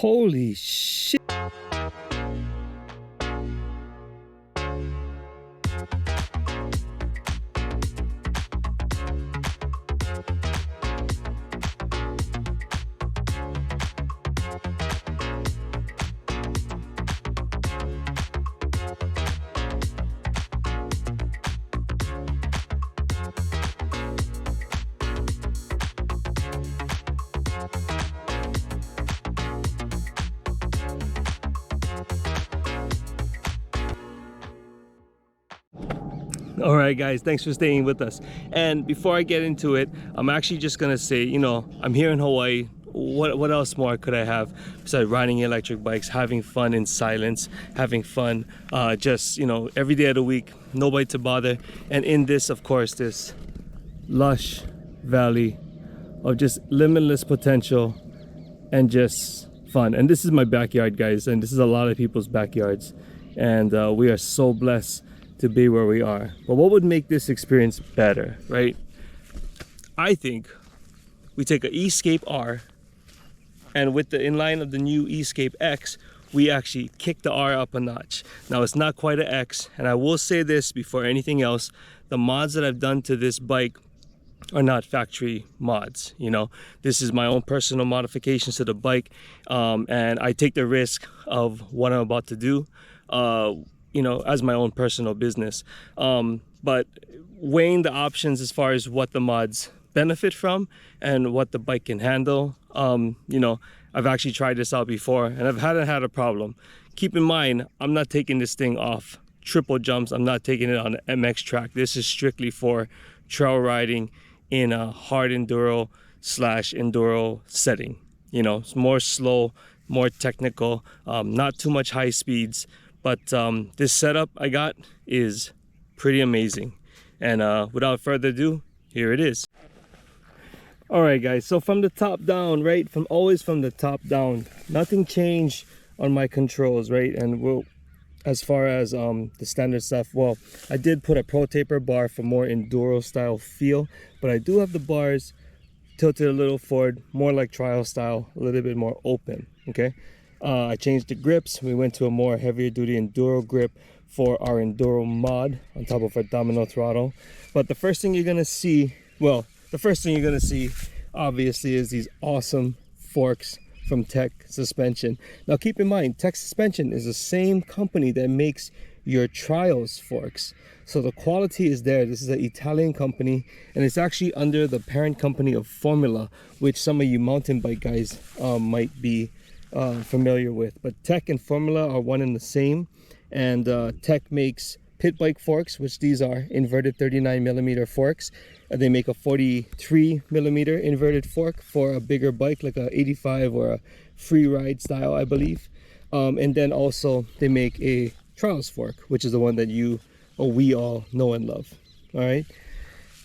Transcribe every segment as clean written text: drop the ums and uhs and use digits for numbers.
Holy shit. All right, guys, thanks for staying with us. And before I get into it, I'm actually just gonna say, you know, I'm here in Hawaii. What else more could I have besides riding electric bikes, having fun in silence, having fun just, you know, every day of the week, nobody to bother. And in this, of course, this lush valley of just limitless potential and just fun. And this is my backyard, guys, and this is a lot of people's backyards, and we are so blessed to be where we are. But what would make this experience better, right? I think we take an E-Scape R, and with the inline of the new E-Scape X, we actually kick the R up a notch. Now it's not quite an X, and I will say this before anything else, the mods that I've done to this bike are not factory mods. You know, this is my own personal modifications to the bike, and I take the risk of what I'm about to do, you know, as my own personal business. But weighing the options as far as what the mods benefit from and what the bike can handle, you know, I've actually tried this out before and I've hadn't had a problem. Keep in mind, I'm not taking this thing off triple jumps. I'm not taking it on an MX track. This is strictly for trail riding in a hard enduro / enduro setting. You know, it's more slow, more technical, not too much high speeds. But this setup I got is pretty amazing. And without further ado, here it is. All right, guys, so from the top down, right? Always from the top down, nothing changed on my controls, right? And we'll, as far as the standard stuff, well, I did put a pro taper bar for more enduro style feel, but I do have the bars tilted a little forward, more like trial style, a little bit more open, okay? I changed the grips. We went to a more heavier duty enduro grip for our enduro mod on top of our domino throttle. But the first thing you're gonna see, well, the first thing you're gonna see obviously is these awesome forks from Tech Suspension. Now keep in mind, Tech Suspension is the same company that makes your Trials forks, so the quality is there. This is an Italian company, and it's actually under the parent company of Formula, which some of you mountain bike guys might be familiar with. But Tech and Formula are one and the same, and Tech makes pit bike forks, which these are inverted 39mm forks. They make a 43mm inverted fork for a bigger bike like a 85 or a free ride style, I believe. And then also they make a Trials fork, which is the one that you or we all know and love. All right,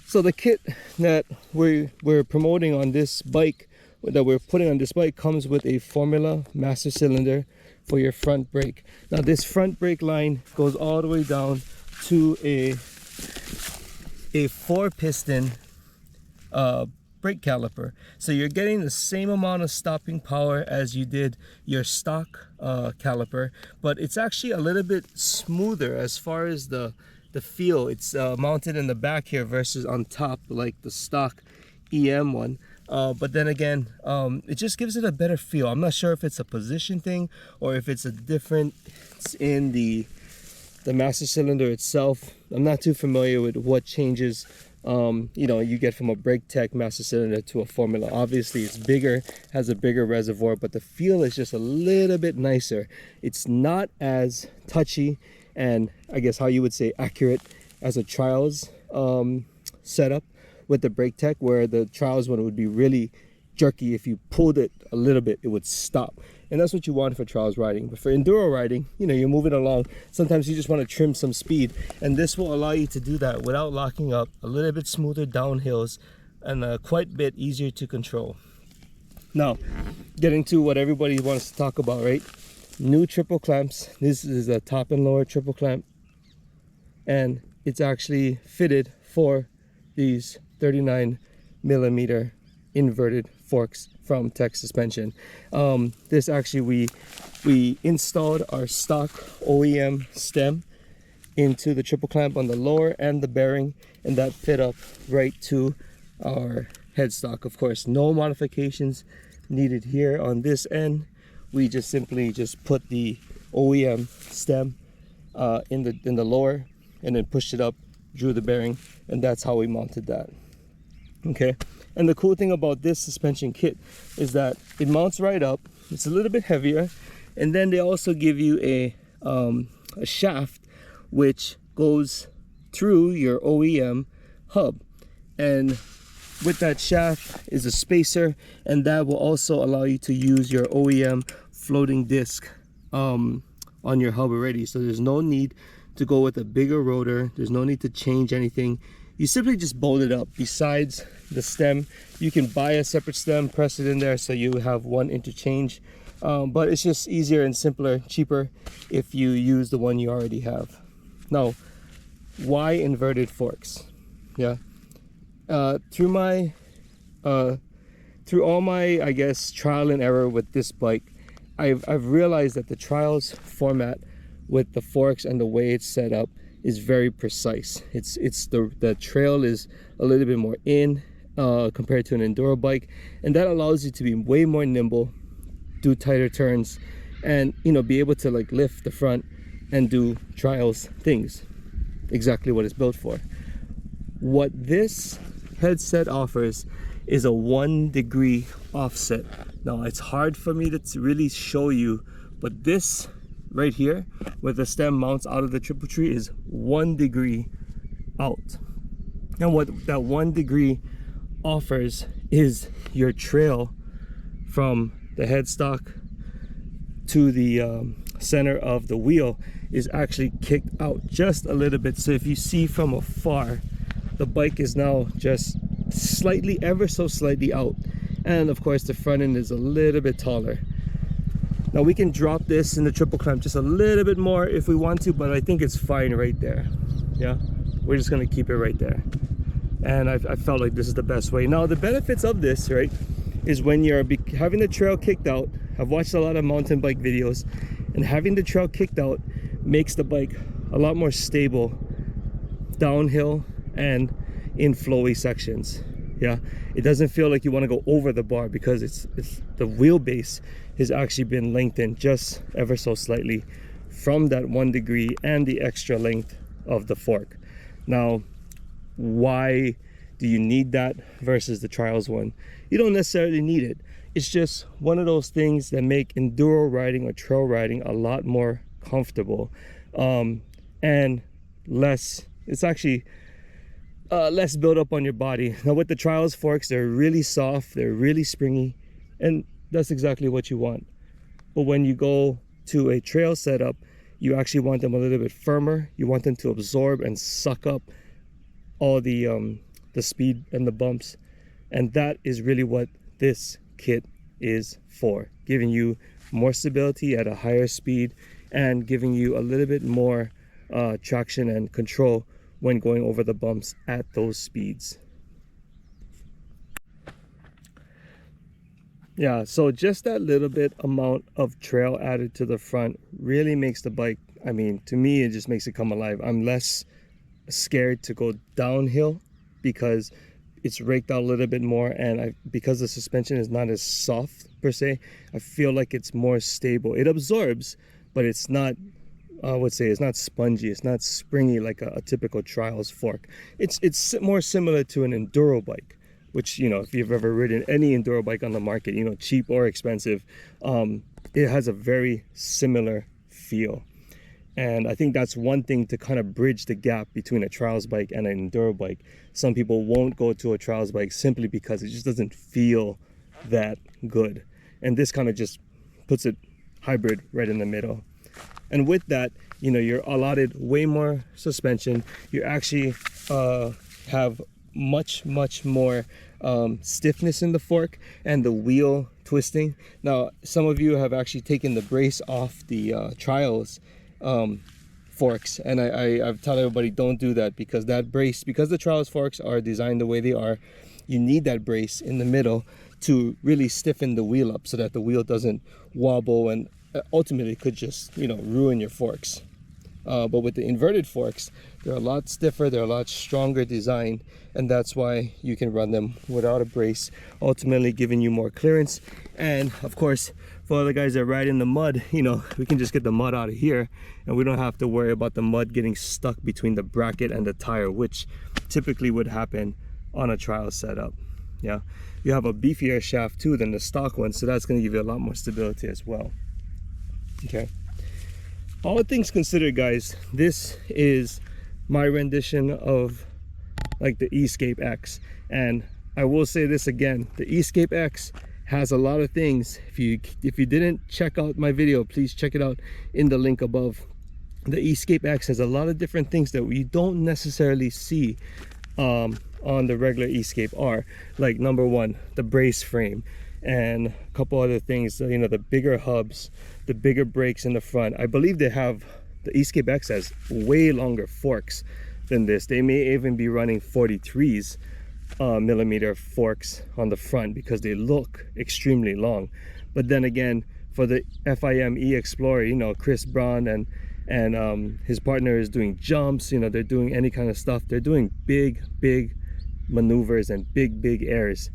so the kit that we're promoting on this bike, that we're putting on this bike, comes with a Formula master cylinder for your front brake. Now this front brake line goes all the way down to a 4-piston brake caliper, so you're getting the same amount of stopping power as you did your stock caliper, but it's actually a little bit smoother as far as the feel. It's mounted in the back here versus on top like the stock EM one. But then again, it just gives it a better feel. I'm not sure if it's a position thing or if it's a difference in the master cylinder itself. I'm not too familiar with what changes you know, you get from a Brake Tech master cylinder to a Formula. Obviously it's bigger, has a bigger reservoir, but the feel is just a little bit nicer. It's not as touchy and, I guess how you would say, accurate as a Trials setup with the Brake Tech, where the Trials one would be really jerky. If you pulled it a little bit, it would stop, and that's what you want for Trials riding. But for enduro riding, you know, you're moving along, sometimes you just want to trim some speed, and this will allow you to do that without locking up, a little bit smoother downhills, and quite a bit easier to control. Now getting to what everybody wants to talk about, right? New triple clamps. This is a top and lower triple clamp, and it's actually fitted for these 39mm inverted forks from Tech Suspension. This actually, we installed our stock OEM stem into the triple clamp on the lower and the bearing, and that fit up right to our headstock. Of course, no modifications needed here on this end. We just simply put the OEM stem in the lower, and then pushed it up, drew the bearing, and that's how we mounted that. Okay, and the cool thing about this suspension kit is that it mounts right up. It's a little bit heavier, and then they also give you a shaft which goes through your OEM hub, and with that shaft is a spacer, and that will also allow you to use your OEM floating disc on your hub already. So there's no need to go with a bigger rotor. There's no need to change anything. You simply just bolt it up. Besides the stem, you can buy a separate stem, press it in there so you have one interchange, but it's just easier and simpler, cheaper if you use the one you already have. Now, why inverted forks? Yeah, through all my, I guess, trial and error with this bike, I've realized that the trials format with the forks and the way it's set up is very precise. The trail is a little bit more in compared to an enduro bike, and that allows you to be way more nimble, do tighter turns, and be able to like lift the front and do trials things. Exactly what it's built for. What this headset offers is a 1 degree offset. Now it's hard for me to really show you, but this right here, where the stem mounts out of the triple tree, is 1 degree out. And what that 1 degree offers is your trail from the headstock to the center of the wheel is actually kicked out just a little bit. So if you see from afar, the bike is now just slightly, ever so slightly out. And of course the front end is a little bit taller. Now we can drop this in the triple clamp just a little bit more if we want to, but I think it's fine right there. Yeah, we're just gonna keep it right there. And I felt like this is the best way. Now the benefits of this, right, is when you're having the trail kicked out. I've watched a lot of mountain bike videos, and having the trail kicked out makes the bike a lot more stable downhill and in flowy sections. Yeah, it doesn't feel like you want to go over the bar because it's the wheelbase has actually been lengthened just ever so slightly from that 1 degree and the extra length of the fork. Now, why do you need that versus the trials one? You don't necessarily need it. It's just one of those things that make enduro riding or trail riding a lot more comfortable, and less, it's actually less build up on your body. Now with the trials forks, they're really soft, they're really springy, and that's exactly what you want. But when you go to a trail setup, you actually want them a little bit firmer. You want them to absorb and suck up all the speed and the bumps, and that is really what this kit is for, giving you more stability at a higher speed and giving you a little bit more traction and control when going over the bumps at those speeds. Yeah, so just that little bit amount of trail added to the front really makes the bike, I mean, to me, it just makes it come alive. I'm less scared to go downhill because it's raked out a little bit more, and because the suspension is not as soft per se, I feel like it's more stable. It absorbs, but it's not, I would say, it's not spongy, it's not springy like a typical trials fork. It's more similar to an enduro bike, which, if you've ever ridden any enduro bike on the market, cheap or expensive, it has a very similar feel. And I think that's one thing to kind of bridge the gap between a trials bike and an enduro bike. Some people won't go to a trials bike simply because it just doesn't feel that good. And this kind of just puts it hybrid right in the middle. And with that, you're allotted way more suspension. You actually have much more stiffness in the fork and the wheel twisting. Now, some of you have actually taken the brace off the trials forks, and I've told everybody don't do that, because that brace, because the trials forks are designed the way they are, you need that brace in the middle to really stiffen the wheel up so that the wheel doesn't wobble and ultimately could just, you know, ruin your forks. But with the inverted forks, they're a lot stiffer, they're a lot stronger design, and that's why you can run them without a brace, ultimately giving you more clearance. And of course, for other guys that ride in the mud, you know, we can just get the mud out of here and we don't have to worry about the mud getting stuck between the bracket and the tire, which typically would happen on a trial setup. Yeah, you have a beefier shaft too than the stock one, so that's going to give you a lot more stability as well. Okay, all things considered, guys, this is my rendition of like the Escape X. And I will say this again, the Escape X has a lot of things. If you didn't check out my video, please check it out in the link above. The Escape X has a lot of different things that we don't necessarily see on the regular Escape R. Like number one, the brace frame, and a couple other things, you know, the bigger hubs, the bigger brakes in the front. I believe they have, the Escape X has way longer forks than this. They may even be running 43s millimeter forks on the front because they look extremely long. But then again, for the FIM E-Explorer, you know, Chris Brown and his partner is doing jumps, you know, they're doing any kind of stuff. They're doing big maneuvers and big airs.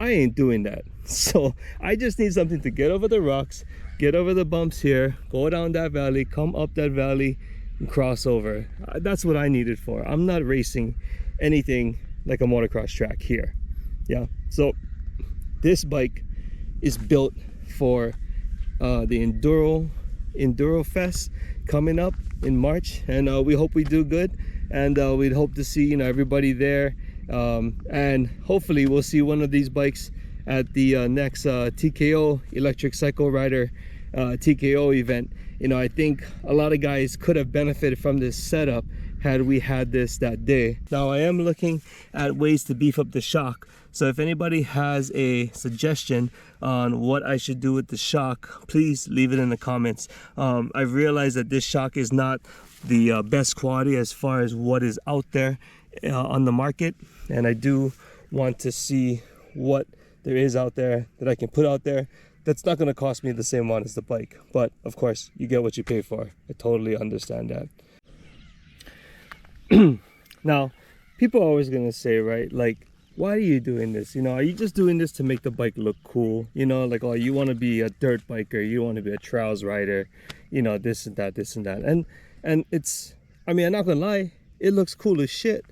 I ain't doing that. So I just need something to get over the rocks, get over the bumps here, go down that valley, come up that valley and cross over. That's what I need it for. I'm not racing anything like a motocross track here. Yeah, so this bike is built for the Enduro Fest coming up in March, and we hope we do good, and we'd hope to see, you know, everybody there, and hopefully we'll see one of these bikes at the next TKO Electric Cycle Rider TKO event. You know, I think a lot of guys could have benefited from this setup had we had this that day. Now I am looking at ways to beef up the shock, so if anybody has a suggestion on what I should do with the shock, please leave it in the comments. I've realized that this shock is not the best quality as far as what is out there on the market, and I do want to see what there is out there that I can put out there that's not going to cost me the same amount as the bike. But of course, you get what you pay for. I totally understand that. Now, people are always going to say, right, like, why are you doing this? You know, are you just doing this to make the bike look cool? You know, like, oh, you want to be a dirt biker, you want to be a trials rider, you know, this and that. And it's, I mean, I'm not going to lie, it looks cool as shit.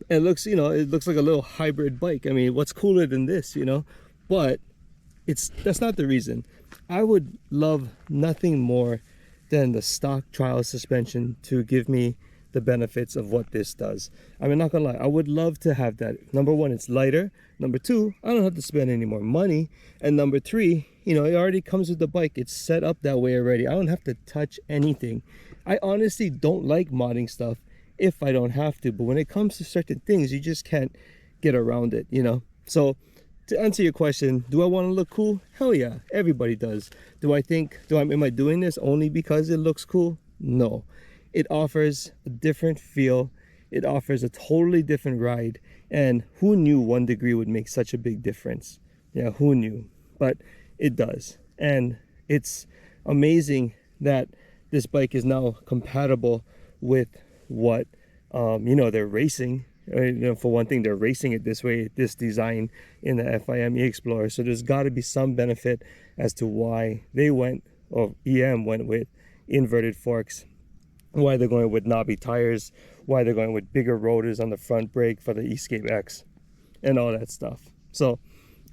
It looks, you know, it looks like a little hybrid bike. I mean, what's cooler than this, you know? But that's not the reason. I would love nothing more than the stock trial suspension to give me the benefits of what this does. I mean, not gonna lie, I would love to have that. Number one, it's lighter. Number two, I don't have to spend any more money. And number three, you know, it already comes with the bike. It's set up that way already. I don't have to touch anything. I honestly don't like modding stuff if I don't have to, but when it comes to certain things, you just can't get around it, you know? So to answer your question, do I want to look cool? Hell yeah, everybody does. Am I doing this only because it looks cool? No. It offers a different feel. It offers a totally different ride. And who knew 1 degree would make such a big difference? Yeah, who knew? But it does. And it's amazing that this bike is now compatible with what you know, they're racing. You know, for one thing, they're racing it this way, this design in the FIM E-Explorer. So there's got to be some benefit as to why they went, or EM went with inverted forks, why they're going with knobby tires, why they're going with bigger rotors on the front brake for the Escape X, and all that stuff. So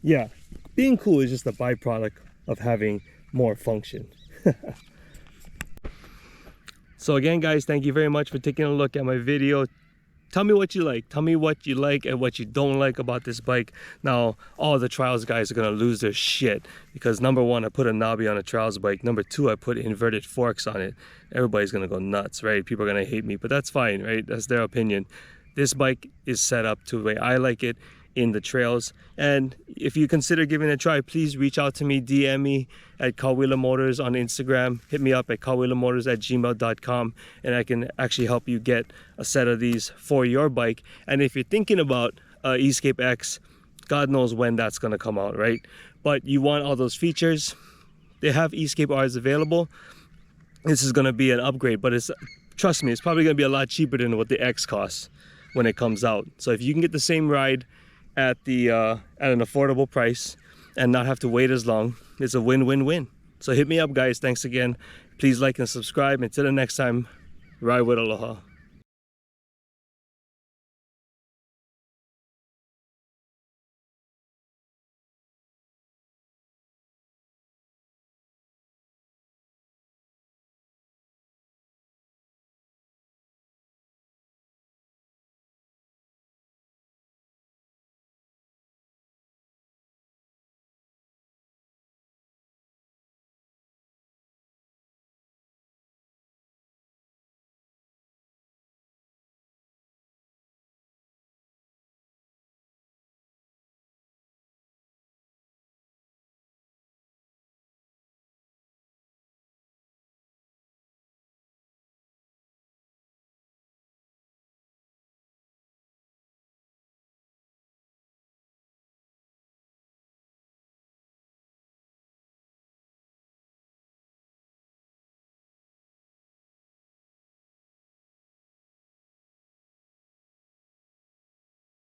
yeah, being cool is just a byproduct of having more function. So again, guys, thank you very much for taking a look at my video. Tell me what you like. Tell me what you like and what you don't like about this bike. Now, all the trials guys are gonna lose their shit because number one, I put a knobby on a trials bike. Number two, I put inverted forks on it. Everybody's gonna go nuts, right? People are gonna hate me, but that's fine, right? That's their opinion. This bike is set up to the way I like it in the trails. And if you consider giving it a try, please reach out to me, DM me at Carwheeler Motors on Instagram. Hit me up at carwheelermotors@gmail.com, and I can actually help you get a set of these for your bike. And if you're thinking about Escape X, God knows when that's gonna come out, right? But you want all those features. They have Escape R's available. This is gonna be an upgrade, but trust me, it's probably gonna be a lot cheaper than what the X costs when it comes out. So if you can get the same ride at an affordable price and not have to wait as long, it's a win-win-win. So hit me up, guys. Thanks again. Please like and subscribe. Until the next time, ride with aloha.